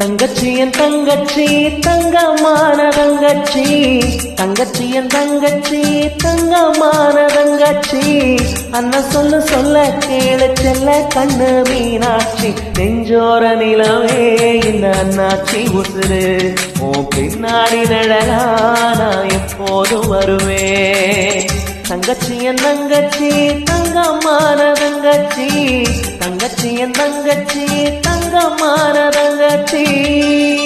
தங்கச்சி என் தங்கச்சி தங்கமான தங்கச்சி, தங்கச்சி என் தங்கச்சி தங்கமான தங்கச்சி. அண்ணன் சொல்ல சொல்ல கேளு செல்ல கண்ணு மீனாட்சி, நெஞ்சோர நிலவே இந்த அண்ணாச்சி உசுரு. ஓ பின்னாடி நிழலா நான் எப்போது வருவேன். தங்கச்சி என் தங்கச்சி தங்கமான தங்கச்சி, தங்கச்சி என் தங்கச்சி தங்கமான தங்கச்சி.